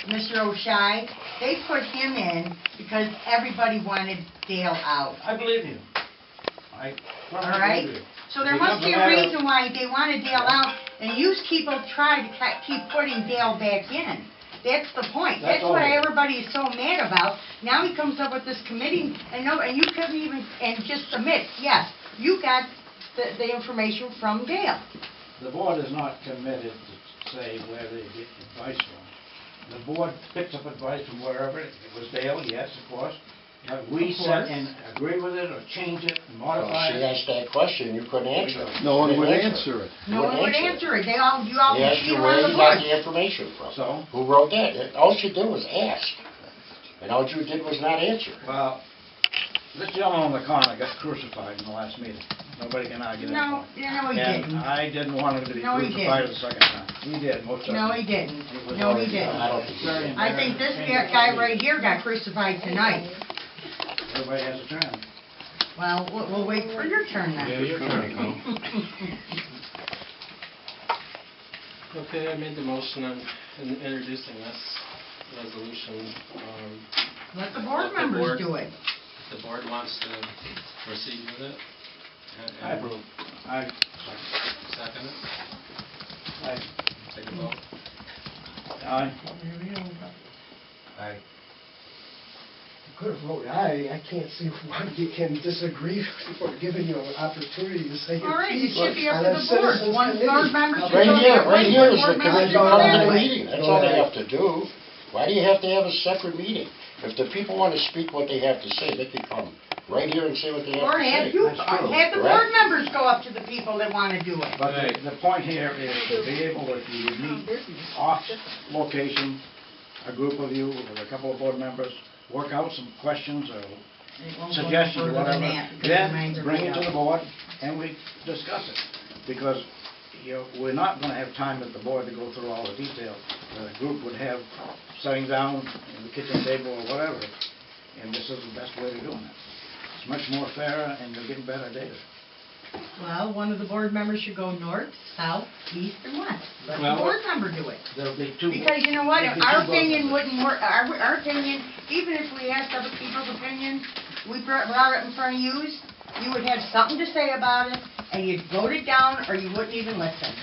Mr. O'Shea, they put him in because everybody wanted Dale out. I believe you. All right? So there must be a reason why they wanted Dale out, and you people try to keep putting Dale back in. That's the point. That's what everybody is so mad about. Now he comes up with this committee, and you couldn't even, and just admit, yes, you got the information from Dale. The board is not committed to say where they get advice from. The board picks up advice from wherever. It was Dale, yes, of course. But we sit and agree with it, or change it, and modify She it. asked that question, you couldn't answer it. No one You would didn't answer it. No one would answer it. You all He asked beat you around where the you got bush. the information from. So? Who wrote that? All she did was ask. And all you did was not answer. Well, this gentleman in the corner got crucified in the last meeting. Nobody can argue that No, point. he And didn't. I didn't want him to be No, he crucified didn't. the second time. He did, most certainly. No, he didn't. It was No, he already didn't. done. I don't think he Very did. I think this guy right here got crucified tonight. Everybody has a turn. Well, we'll wait for your turn then. your turn. Okay, I made the motion on introducing this resolution. Let the board Let the members board- do it. If the board wants to proceed with it. I approve. I Second it? I Take a vote. Aye. Aye. You could have voted aye. I can't see why you can disagree for giving you an opportunity to say your All right, it piece should be up on to a the board. citizens' One committee. board member should Right go here, that way, right here one is board the member committee should go comes to that the way. meeting, that's all they have to do. Why do you have to have a separate meeting? If the people want to speak what they have to say, they can come right here and say what they have Or to have say. you, That's true. have the board members go up to the people that wanna do it. But the point here is to be able, if you would meet off location, a group of you, with a couple of board members, work out some questions or It won't go suggestions, further whatever, than that, because then the minds are bring made it to up. the board and we discuss it. Because, you know, we're not gonna have time at the board to go through all the detail that a group would have sitting down in the kitchen table or whatever, and this is the best way of doing it. It's much more fair and you're getting better data. Well, one of the board members should go north, south, east, and west. Let the Well, board member do it. There'll be two. Because you know what, there'll be our two board opinion members. wouldn't work, our opinion, even if we asked other people's opinions, we brought it in front of yous, you would have something to say about it, and you'd vote it down, or you wouldn't even listen.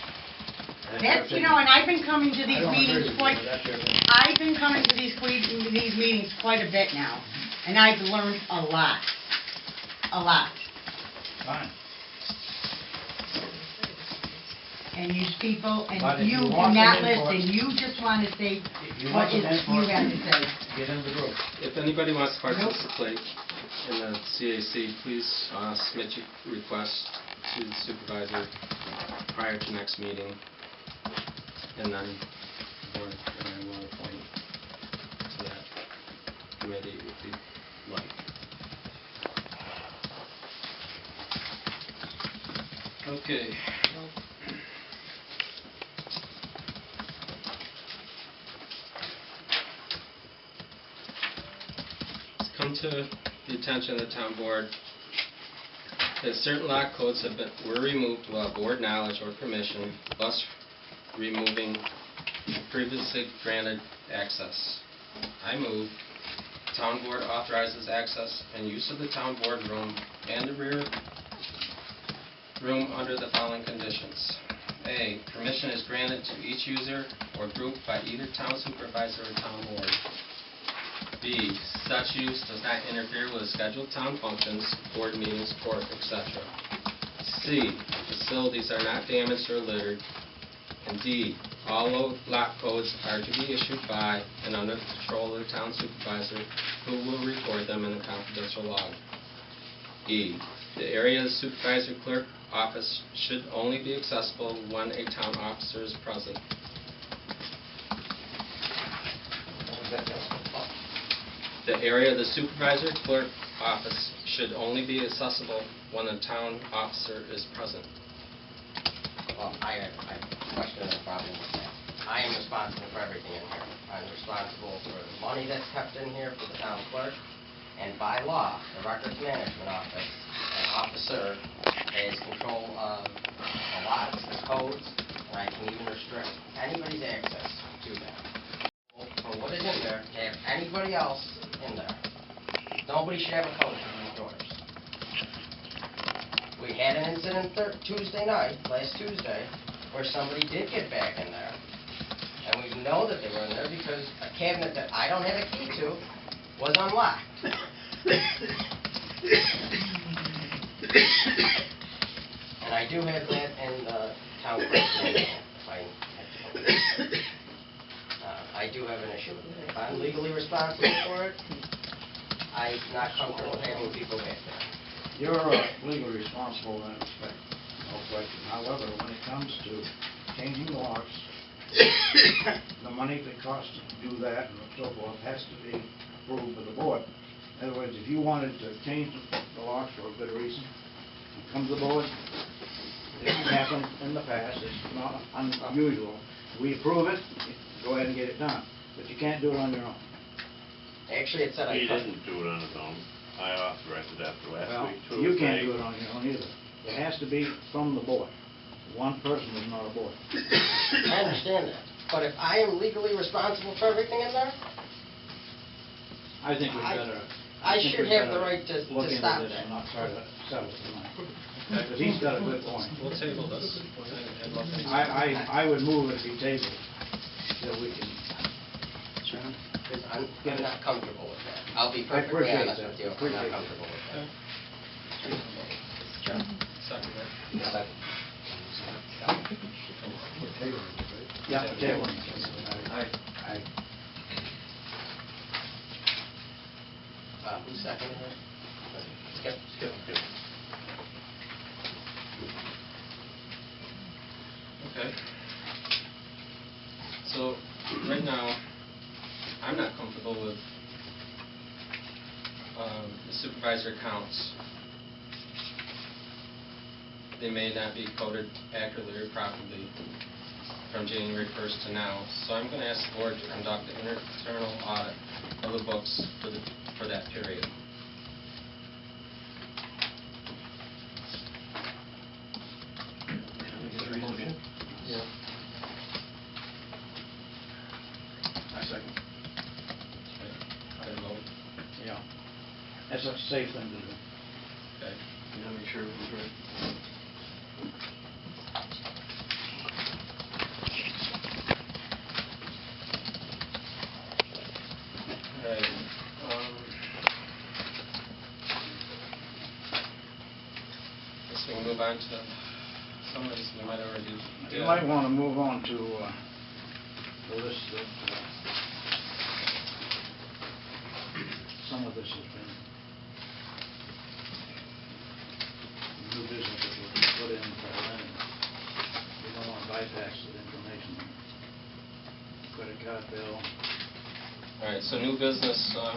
That's, you know, and I've been coming to I these don't agree meetings with you, quite, but that's your opinion. I've been coming to these meetings quite a bit now, and I've learned a lot. A lot. Fine. And you people, But and if you you do want not some input- listen, you just want to say If you what want is, some you input, have to say. get in the group. If anybody wants to participate in the CAC, please submit your request to the supervisor prior to next meeting, and then the board and I will appoint to that committee if you'd like. Okay. It's come to the attention of the town board that certain lot codes were removed without board knowledge or permission, thus removing previously granted access. I move the town board authorizes access and use of the town board room and the rear room under the following conditions. A, permission is granted to each user or group by either town supervisor or town board. B, such use does not interfere with scheduled town functions, board meetings, court, etc. C, facilities are not damaged or littered. And D, all lot codes are to be issued by and under the control of the town supervisor, who will record them in a confidential log. E, the area of the supervisor clerk office should only be accessible when a town officer is present. The area of the supervisor clerk office should only be accessible when a town officer is present. Well, I have a question and a problem with that. I am responsible for everything in here. I'm responsible for the money that's kept in here for the town clerk, and by law, the records management office, an officer has control of the lots, the codes, and I can even restrict anybody's access to them. For what is in there, to have anybody else in there. Nobody should have a code for these doors. We had an incident Tuesday night, last Tuesday, where somebody did get back in there. And we know that they were in there because a cabinet that I don't have a key to was unlocked. And I do have that in the town clerk's manual, if I have to go. I do have an issue with it. If I'm legally responsible for it, I'm not comfortable having people back there. You're legally responsible in that respect, no question. However, when it comes to changing locks, the money that costs to do that and so forth has to be approved by the board. In other words, if you wanted to change the locks for a good reason, you come to the board. This has happened in the past, it's not unusual. We approve it, go ahead and get it done. But you can't do it on your own. Actually, it said I He couldn't. didn't do it on his own. I authorized it after last Well, week, too. you can't do it on your own either. It has to be from the board. One person is not a board. I understand that. But if I am legally responsible for everything in there, I think we better. I should have the right to Look into stop this that. and not try to settle it tonight. Because he's got a good point. We'll table this. I would move it to be tabled till we can John? Because I'm not comfortable with that. I'll be I perfectly appreciate honest that. with you, I'm Appreciate not that. comfortable with that. John? Second that. Yeah, table. Aye. Who seconded it? Skip. Okay. So, right now, I'm not comfortable with the supervisor accounts. They may not be coded accurately or properly from January 1st to now. So I'm going to ask the board to conduct an internal audit of the books for that period. Yeah. I second. Okay. Vote. Yeah. That's a safe thing to do. Okay. You gotta make sure it was right. All right. Guess we can move on to some of these we might already do. You might want to move on to the list of, some of this has been new business that was put in for Lynn. We don't want to bypass the information. Credit card bill. All right, so new business, I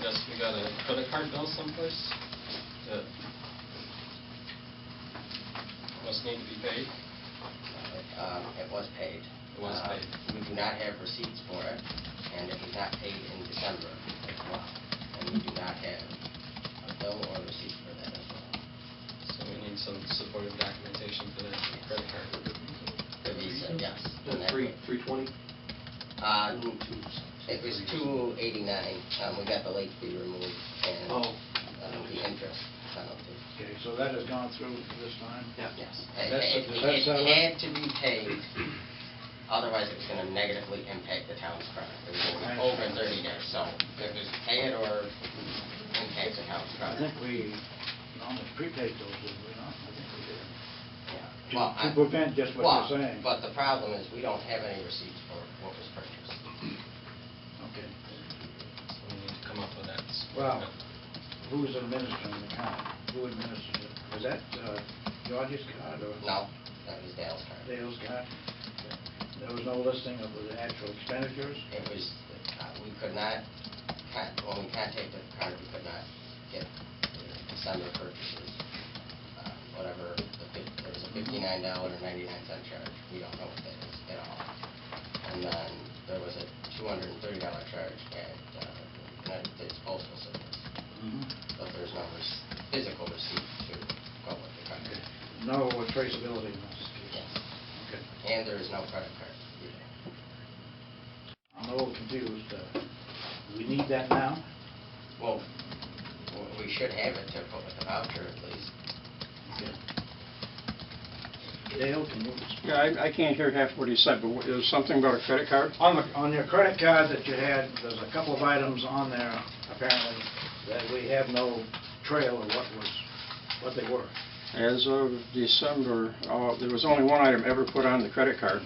guess we got a credit card bill someplace that must need to be paid. It was paid. It was paid. We do not have receipts for it, and it was not paid in December as well. And we do not have a bill or receipt for that as well. So we need some supportive documentation for that credit card. The Visa, yes. The And that would- 320? It was $289. We got the late fee removed and Oh. the interest penalty. Okay, so that has gone through this time? Yeah. Yes. That's It had to be paid, otherwise it was going to negatively impact the town's credit. It was going to be over 30 days, so it was pay it or impact the town's I credit. think we almost prepaid those, did we not? I think we did. Yeah. Well, To prevent just what you're saying. But the problem is, we don't have any receipts for what was purchased. Okay. So we need to come up with that. Well, who's administering the account? Who administers it? Was that George's card or? No, that was Dale's card. Dale's card? There was no listing of the actual expenditures? It was, we could not, when we contacted the card, we could not get the December purchases. Whatever, there was a $59.99 charge. We don't know what that is at all. And then there was a $230 charge at United States Postal Service. But there's no physical receipt to go with the card. Okay. No traceability in this case? Yes. Okay. And there is no credit card either. I'm a little confused. Do we need that now? Well, we should have it to put with the voucher at least. Dale, can you? Yeah, I can't hear half what he said, but there was something about a credit card? On your credit card that you had, there's a couple of items on there, apparently, that we have no trail of what they were. As of December, there was only one item ever put on the credit card,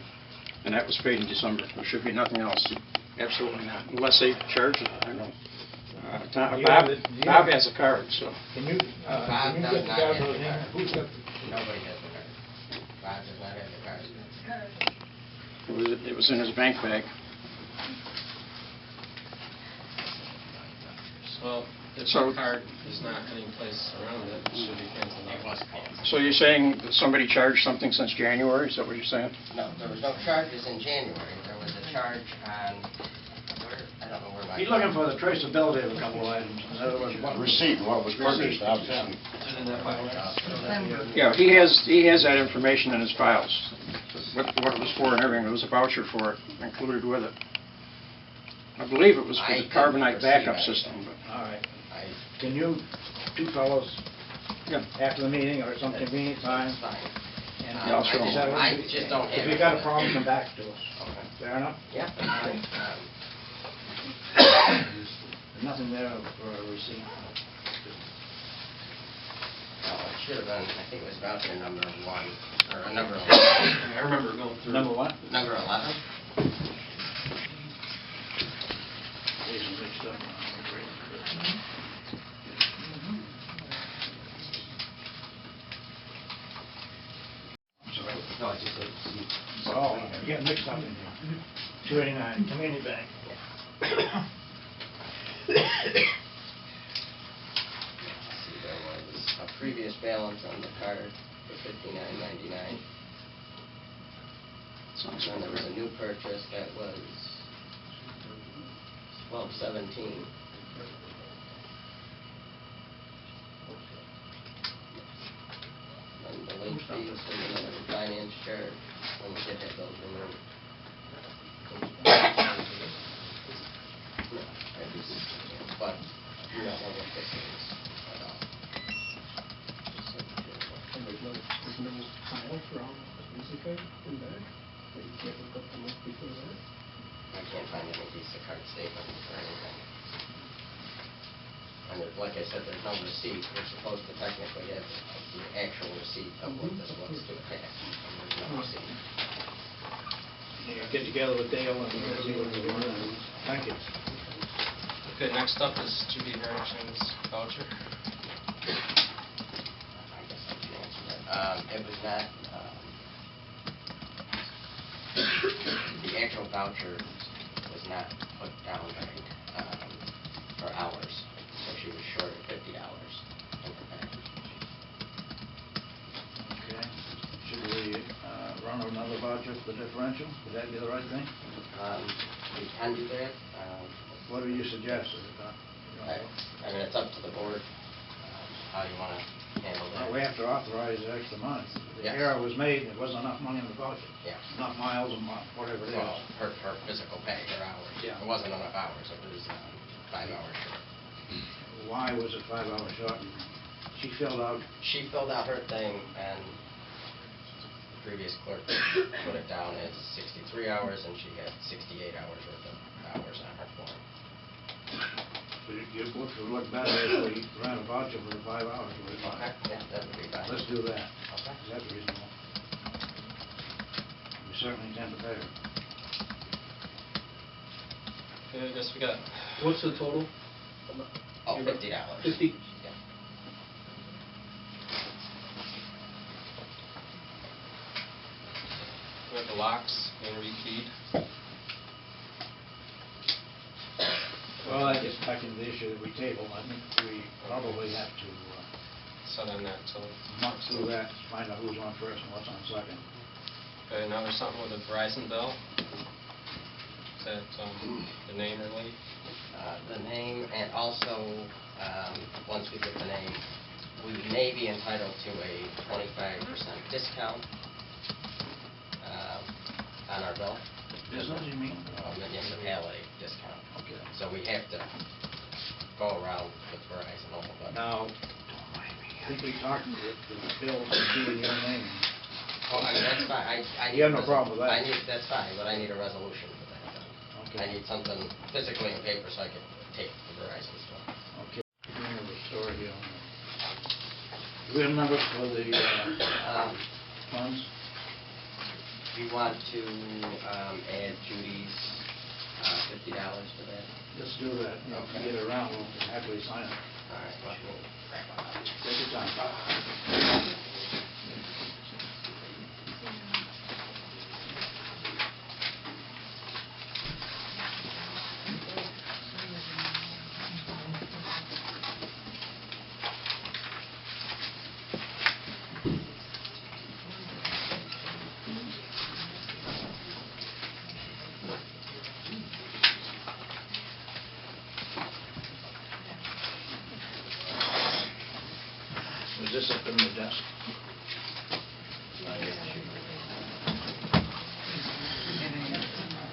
and that was paid in December. There should be nothing else. Absolutely not, unless they charge it, I don't know. Bob has a card, so. Can you, Bob can you does get the not card have for the him? card. Who's got? Nobody has the card. Bob does not have the card. It was in his bank bag. Well, if So- the card is not any place around it, it should be canceled out. It was canceled. So you're saying that somebody charged something since January, is that what you're saying? No, there was no charges in January. There was a charge on, I don't know where my... He's looking for the traceability of a couple of items. In other words, what Receipt, what was purchased, obviously. Yeah, he has that information in his files, what it was for and everything. There was a voucher for it included with it. I believe it was for the carbonite backup system, but. All right. Can you, two fellows, Yeah. after the meeting or some convenient time? Fine. and Yeah, I'll show 'em. settle it? I just don't have If you it. got a problem, come back to us. Okay. Fair enough? Yeah. nothing there for a receipt. Oh, it should have been, I think it was voucher number 1, or number 11. I remember going through. Number what? Number 11. These are mixed up. No, I just said, see. Oh, you're getting mixed up in here. 289, Community Bank. See, there was a previous balance on the card for $59.99. And there was a new purchase that was $12.17. And the late fees and another finance charge, when we did have those removed. But you don't know what this is at all. There's no file for all the Visa card in back? That you can't look up the month before that? I can't find any Visa card statement or anything. And like I said, there's no receipt. We're supposed to technically have the actual receipt of what this was to the tax. And there's no receipt. Yeah, get together with Dale and see what we want. Thank you. Okay, next up is Judy Harrington's voucher. I guess I can answer that. It was not, the actual voucher was not put down right for hours, so she was short of $50 in her package. Okay. Should we run another voucher for the differential? Would that be the right thing? We can do that. What do you suggest? I mean, it's up to the board how you want to handle that. Well, we have to authorize the extra money. The Yes. error was made, and there wasn't enough money on the voucher. Yeah. Enough miles and whatever it is. Well, her physical pay, her hours. Yeah. It wasn't enough hours. It was 5 hours short. Why was it 5 hours short? She filled out. She filled out her thing, and the previous clerk put it down as 63 hours, and she had 68 hours worth of hours on her form. So your book would look better if we ran a voucher for the 5 hours. Okay, yeah, that would be fine. Let's do that. Okay. Is that reasonable? We certainly intend to pay her. Okay, I guess we got, What's the total? Oh, $50. 50? Yeah. we have the locks being rekeyed. Well, I guess back into the issue that we tabled, I think we probably have to Set on that till muck through that, find out who's on first and what's on second. Okay, now there's something with the Verizon bill. Is that the name really? The name, and also, once we get the name, we may be entitled to a 25% discount on our bill. Business, you mean? Municipality discount. Okay. So we have to go around with Verizon a little bit. Now, I think we talked with the bills being your name. Oh, I mean, that's fine. I You have no problem with that? That's fine, but I need a resolution for that. Okay. I need something physically in paper so I can take the Verizon stuff. Okay. We have a story here. Do we have numbers for the funds? We want to add Judy's $50 to that. Let's do that. If we get it around, we'll happily sign it. All right, let me grab one. Take your time. Is this up in the desk?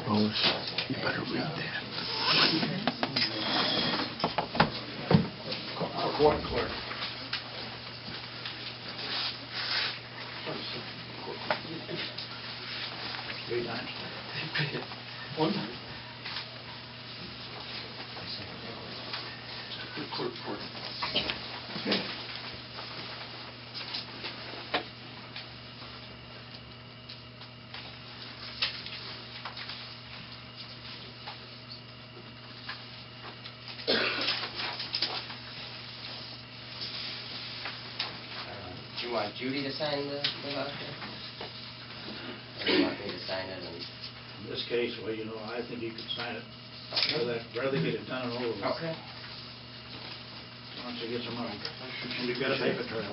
Rose, you better read that. Court clerk. Three times? One time. Clerk report. Do you want Judy to sign the voucher? Or do you want me to sign it and... In this case, well, you know, I think you could sign it, rather get it done and over with. Okay. Once you get some money. And you've got a paper trail, so.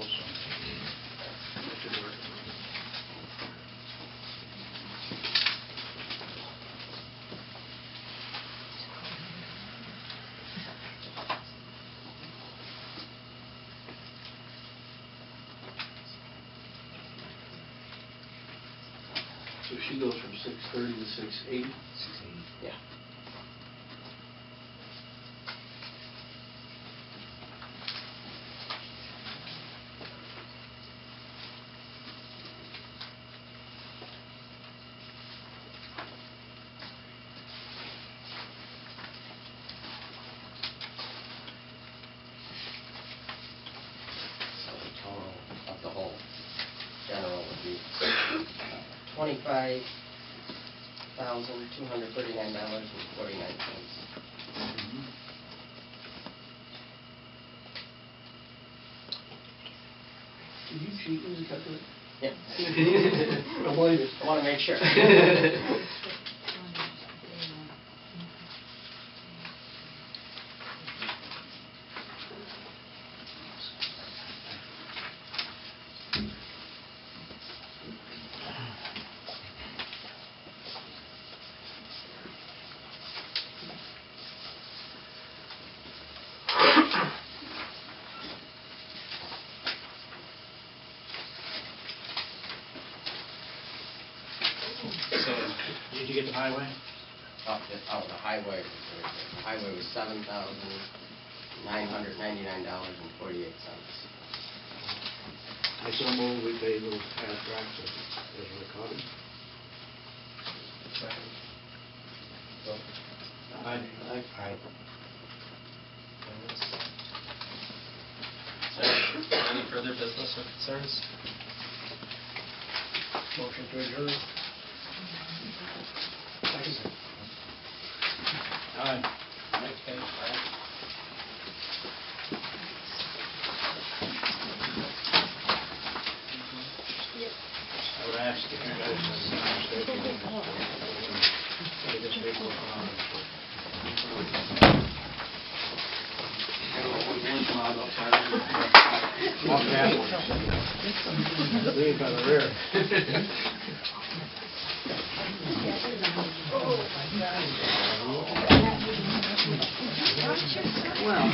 That should work. So she goes from 6:30 to 6:80? Yeah. So the total of the whole general would be $25,239.49. Did you cheat when you calculated? Yep. I believe it. I want to make sure. So, did you get the highway? The highway was $7,999.48. I so move we pay those contracts as recorded. Aye. Any further business or concerns? Motion to adjourn. Aye. Okay, aye. I would ask if you guys have this paperwork on. Walk that way. Leave by the rear. Well,